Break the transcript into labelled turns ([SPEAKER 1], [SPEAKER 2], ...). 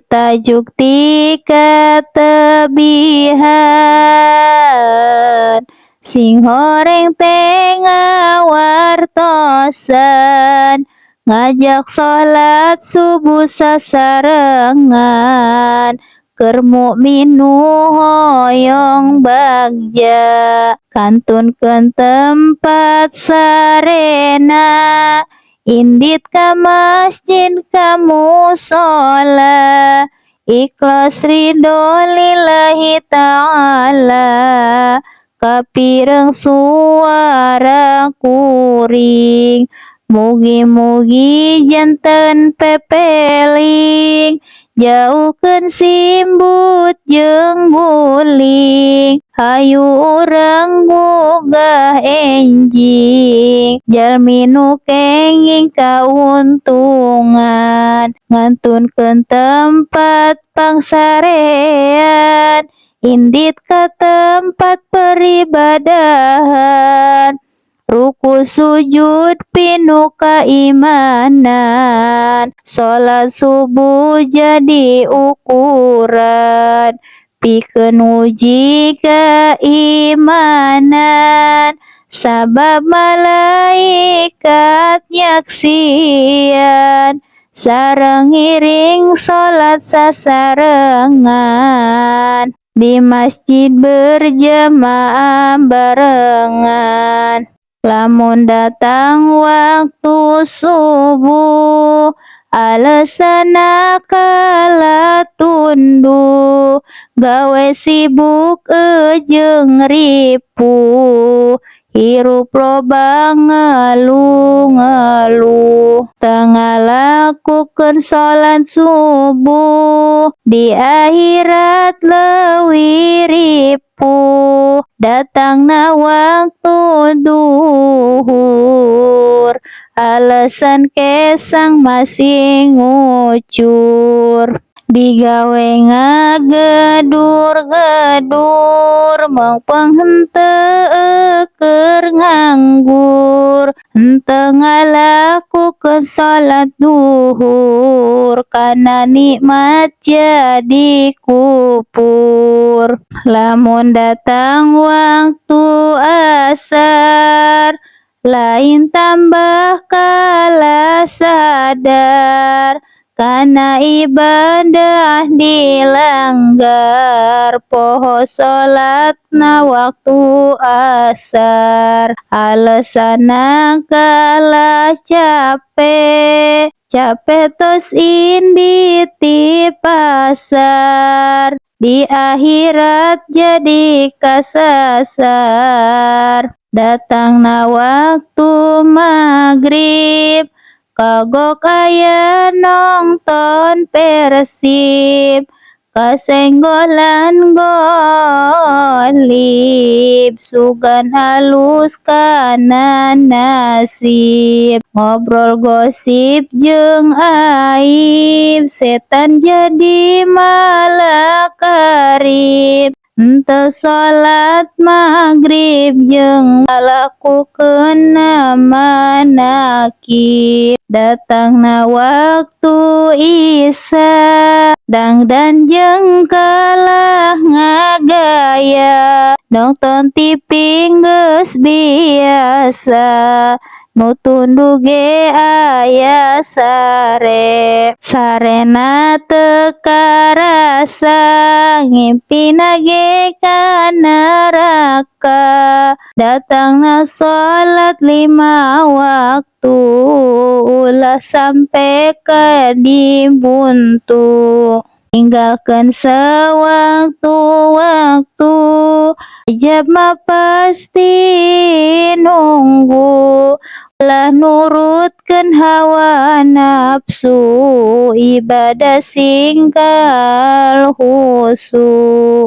[SPEAKER 1] tajuk tika tebihan sing horeng tengah wartosan ngajak sholat subuh sasarengan keur mukmin nu hoyong bagja kantunkeun tempat sarena indit ka masjid ka musola ikhlas ridho lillahi ta'ala kapireng suara kuring mugi-mugi janten pepeling jauhkeun simbut jeung guling hayu urang gugah enjing jalmi nu kenging kauntungan ngantunkeun tempat pangsarean indit ka tempat peribadahan ruku sujud pinuh keimanan sholat subuh jadi ukuran pikeun nguji keimanan sabab malaikat nyaksian sareng ngiring sholat sasarengan di masjid berjamaah barengan. Lamun datang waktu subuh alasana kala tunduh gawe sibuk jeung ripuh hirup loba ngeluh-ngeluh tengah lakukeun sholat subuh di akhirat leuwih ripuh datangna waktu duhur alasan kesang masih ngucur digawe ngagedur-gedur mengpeng henteu keur nganggur henteu ngalakukeun sholat duhur kana nikmat jadi kupur lamun datang waktu asar lain tambah kala sadar kana ibadah dilanggar poho sholatna waktu asar alasana kalah capek tos indit di pasar di akhirat jadi kasasar datangna waktu maghrib kagok aya nongton Persib kasenggolan golib sugan halus kana nasib ngobrol gosip jeung aib setan jadi malah karib henteu sholat maghrib jeung ngalakukeun manakib datangna waktu isya dangdan jeung kalah ngagaya nonton TV geus biasa nu tunduh ge aya sarena teu karasa ngimpina ge ka neraka datangna sholat 5 waktu ulah sampe ka dibuntu tinggalkeun sewaktu-waktu ajab mah pasti nunggu ulah nurutkeun hawa nafsu ibadah singgal husu